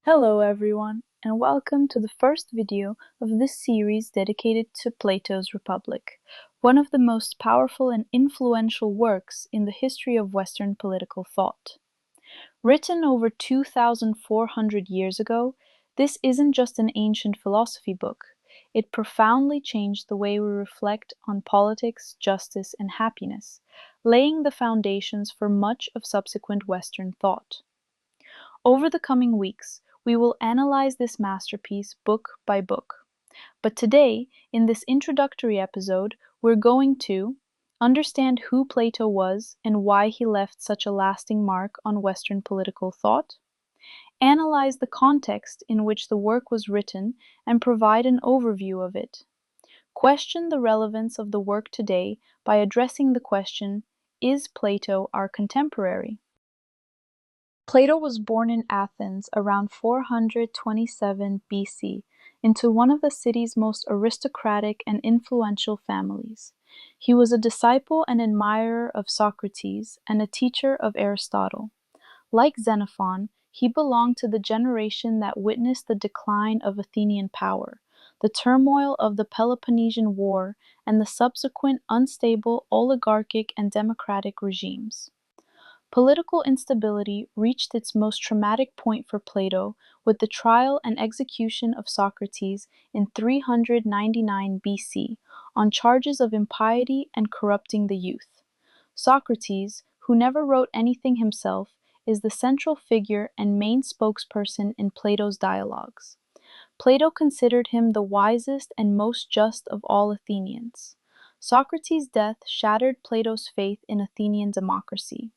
Hello everyone, and welcome to the first video of this series dedicated to Plato's Republic, one of the most powerful and influential works in the history of Western political thought. Written over 2,400 years ago, this isn't just an ancient philosophy book. It profoundly changed the way we reflect on politics, justice, and happiness, laying the foundations for much of subsequent Western thought. Over the coming weeks, we will analyze this masterpiece book by book. But today, in this introductory episode, we're going to understand who Plato was and why he left such a lasting mark on Western political thought, analyze the context in which the work was written and provide an overview of it, question the relevance of the work today by addressing the question, is Plato our contemporary? Plato was born in Athens around 427 BC into one of the city's most aristocratic and influential families. He was a disciple and admirer of Socrates and a teacher of Aristotle. Like Xenophon, he belonged to the generation that witnessed the decline of Athenian power, the turmoil of the Peloponnesian War, and the subsequent unstable oligarchic and democratic regimes. Political instability reached its most traumatic point for Plato with the trial and execution of Socrates in 399 BC on charges of impiety and corrupting the youth. Socrates, who never wrote anything himself, is the central figure and main spokesperson in Plato's dialogues. Plato considered him the wisest and most just of all Athenians. Socrates' death shattered Plato's faith in Athenian democracy.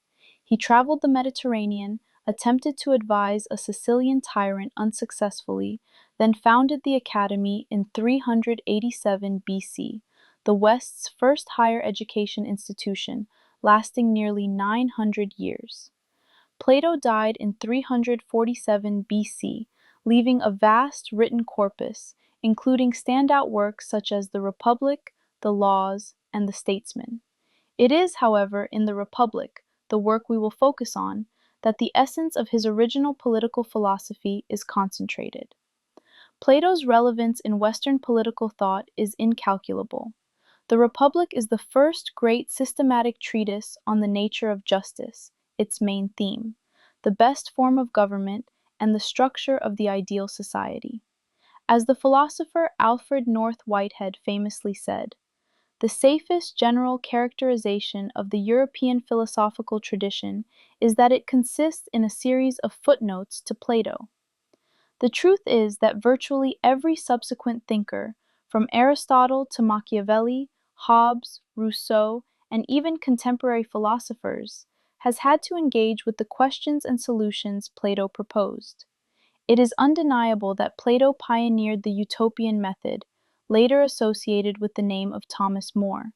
He traveled the Mediterranean, attempted to advise a Sicilian tyrant unsuccessfully, then founded the Academy in 387 BC, the West's first higher education institution, lasting nearly 900 years. Plato died in 347 BC, leaving a vast written corpus, including standout works such as The Republic, The Laws, and The Statesman. It is, however, in The Republic, the work we will focus on, that the essence of his original political philosophy is concentrated. Plato's relevance in Western political thought is incalculable. The Republic is the first great systematic treatise on the nature of justice, its main theme, the best form of government, and the structure of the ideal society. As the philosopher Alfred North Whitehead famously said, the safest general characterization of the European philosophical tradition is that it consists in a series of footnotes to Plato. The truth is that virtually every subsequent thinker, from Aristotle to Machiavelli, Hobbes, Rousseau, and even contemporary philosophers, has had to engage with the questions and solutions Plato proposed. It is undeniable that Plato pioneered the utopian method, later associated with the name of Thomas More,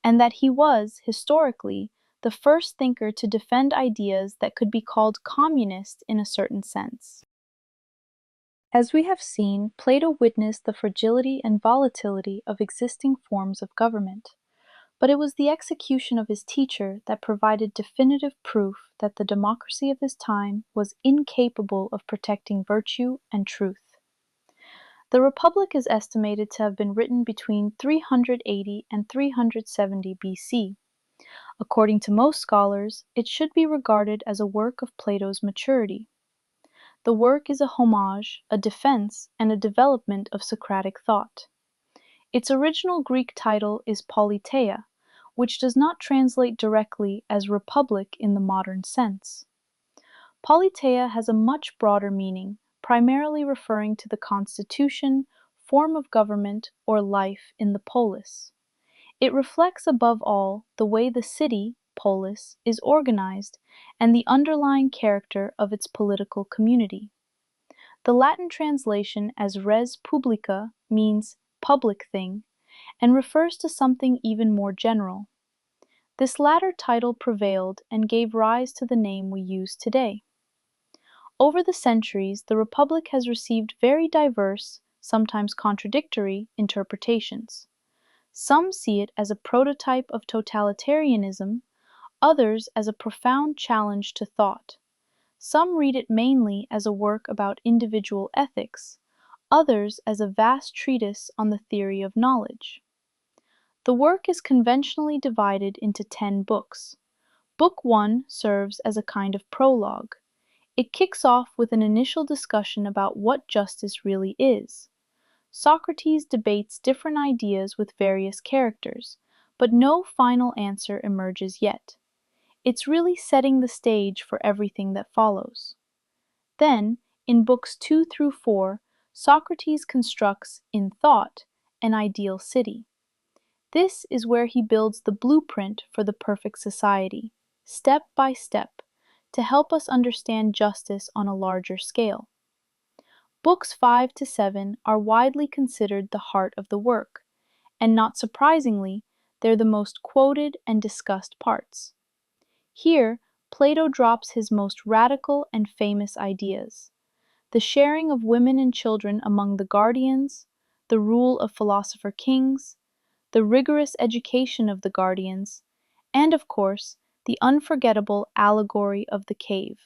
and that he was, historically, the first thinker to defend ideas that could be called communist in a certain sense. As we have seen, Plato witnessed the fragility and volatility of existing forms of government, but it was the execution of his teacher that provided definitive proof that the democracy of his time was incapable of protecting virtue and truth. The Republic is estimated to have been written between 380 and 370 BC. According to most scholars, it should be regarded as a work of Plato's maturity. The work is a homage, a defense, and a development of Socratic thought. Its original Greek title is Politeia, which does not translate directly as republic in the modern sense. Politeia has a much broader meaning, primarily referring to the constitution, form of government, or life in the polis. It reflects above all the way the city, polis, is organized and the underlying character of its political community. The Latin translation as res publica means public thing and refers to something even more general. This latter title prevailed and gave rise to the name we use today. Over the centuries, the Republic has received very diverse, sometimes contradictory, interpretations. Some see it as a prototype of totalitarianism, others as a profound challenge to thought. Some read it mainly as a work about individual ethics, others as a vast treatise on the theory of knowledge. The work is conventionally divided into 10 books. Book 1 serves as a kind of prologue. It kicks off with an initial discussion about what justice really is. Socrates debates different ideas with various characters, but no final answer emerges yet. It's really setting the stage for everything that follows. Then, in books 2 through 4, Socrates constructs, in thought, an ideal city. This is where he builds the blueprint for the perfect society, step by step, to help us understand justice on a larger scale. Books 5 to 7 are widely considered the heart of the work, and not surprisingly, they're the most quoted and discussed parts. Here, Plato drops his most radical and famous ideas: the sharing of women and children among the guardians, the rule of philosopher kings, the rigorous education of the guardians, and of course, the unforgettable allegory of the cave.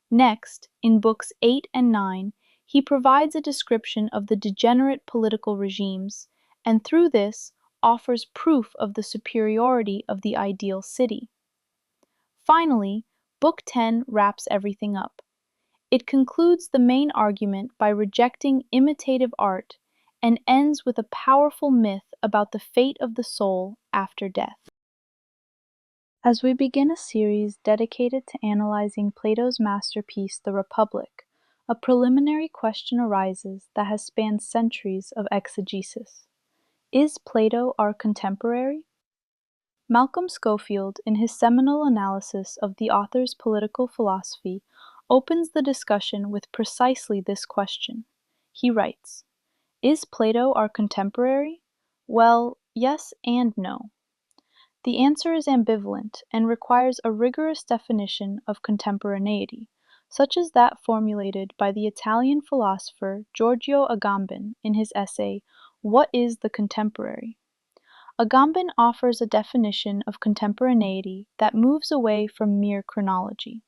Next, in books 8 and 9, he provides a description of the degenerate political regimes, and through this offers proof of the superiority of the ideal city. Finally, Book 10 wraps everything up. It concludes the main argument by rejecting imitative art and ends with a powerful myth about the fate of the soul after death. As we begin a series dedicated to analyzing Plato's masterpiece, The Republic, a preliminary question arises that has spanned centuries of exegesis. Is Plato our contemporary? Malcolm Schofield, in his seminal analysis of the author's political philosophy, opens the discussion with precisely this question. He writes, "Is Plato our contemporary? Well, yes and no. The answer is ambivalent and requires a rigorous definition of contemporaneity, such as that formulated by the Italian philosopher Giorgio Agamben in his essay, What is the Contemporary? Agamben offers a definition of contemporaneity that moves away from mere chronology.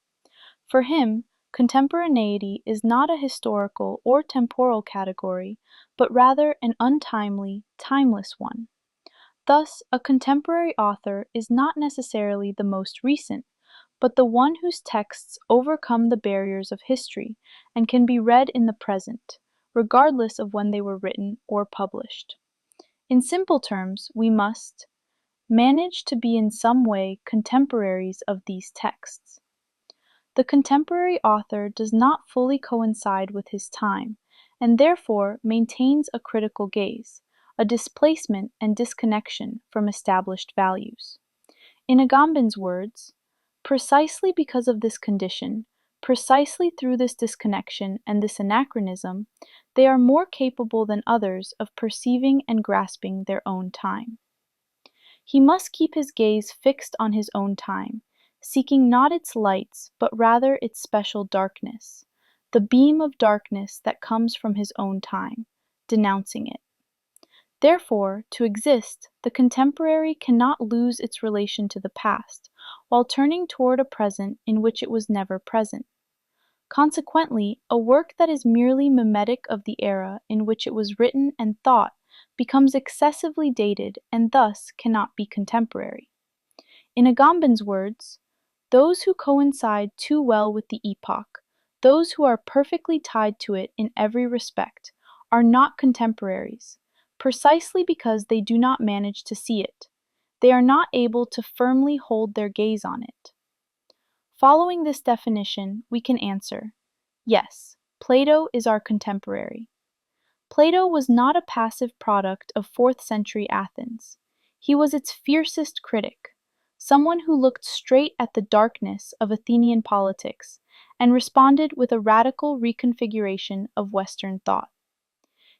For him, contemporaneity is not a historical or temporal category, but rather an untimely, timeless one. Thus, a contemporary author is not necessarily the most recent, but the one whose texts overcome the barriers of history and can be read in the present, regardless of when they were written or published. In simple terms, we must manage to be in some way contemporaries of these texts. The contemporary author does not fully coincide with his time, and therefore maintains a critical gaze, a displacement and disconnection from established values. In Agamben's words, precisely because of this condition, precisely through this disconnection and this anachronism, they are more capable than others of perceiving and grasping their own time. He must keep his gaze fixed on his own time, seeking not its lights, but rather its special darkness, the beam of darkness that comes from his own time, denouncing it. Therefore, to exist, the contemporary cannot lose its relation to the past, while turning toward a present in which it was never present. Consequently, a work that is merely mimetic of the era in which it was written and thought becomes excessively dated and thus cannot be contemporary. In Agamben's words, those who coincide too well with the epoch, those who are perfectly tied to it in every respect, are not contemporaries, precisely because they do not manage to see it. They are not able to firmly hold their gaze on it. Following this definition, we can answer, yes, Plato is our contemporary. Plato was not a passive product of 4th century Athens. He was its fiercest critic, someone who looked straight at the darkness of Athenian politics and responded with a radical reconfiguration of Western thought.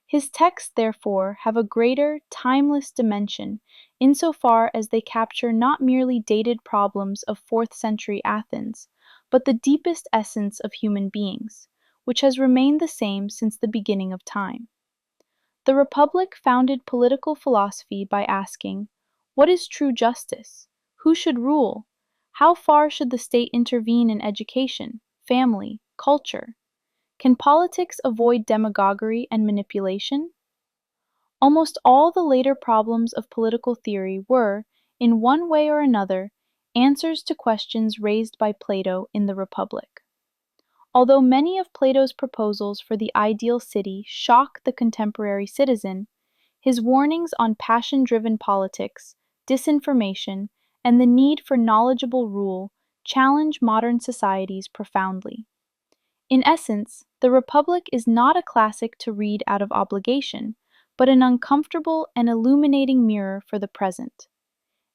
His texts, therefore, have a greater, timeless dimension insofar as they capture not merely dated problems of 4th century Athens, but the deepest essence of human beings, which has remained the same since the beginning of time. The Republic founded political philosophy by asking, what is true justice? Who should rule? How far should the state intervene in education, family, culture. Can politics avoid demagoguery and manipulation? Almost all the later problems of political theory were, in one way or another, answers to questions raised by Plato in The Republic. Although many of Plato's proposals for the ideal city shock the contemporary citizen, his warnings on passion-driven politics, disinformation, and the need for knowledgeable rule challenge modern societies profoundly. In essence, The Republic is not a classic to read out of obligation, but an uncomfortable and illuminating mirror for the present.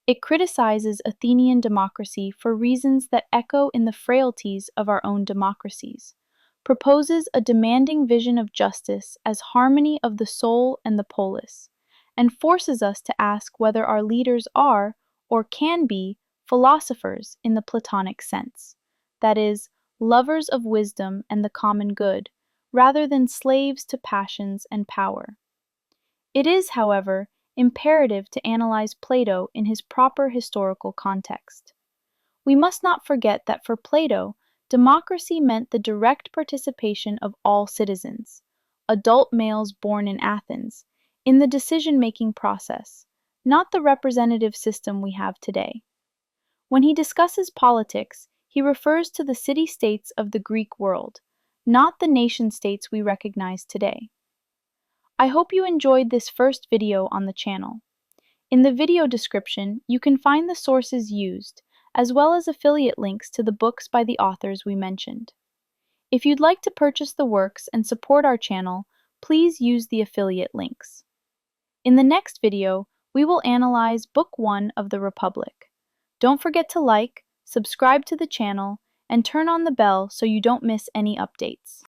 It criticizes Athenian democracy for reasons that echo in the frailties of our own democracies, proposes a demanding vision of justice as harmony of the soul and the polis, and forces us to ask whether our leaders are, or can be, philosophers in the Platonic sense, that is, lovers of wisdom and the common good, rather than slaves to passions and power. It is, however, imperative to analyze Plato in his proper historical context. We must not forget that for Plato, democracy meant the direct participation of all citizens, adult males born in Athens, in the decision-making process, not the representative system we have today. When he discusses politics, he refers to the city-states of the Greek world, not the nation-states we recognize today. I hope you enjoyed this first video on the channel. In the video description, you can find the sources used, as well as affiliate links to the books by the authors we mentioned. If you'd like to purchase the works and support our channel, please use the affiliate links. In the next video, we will analyze Book 1 of The Republic. Don't forget to like, subscribe to the channel, and turn on the bell so you don't miss any updates.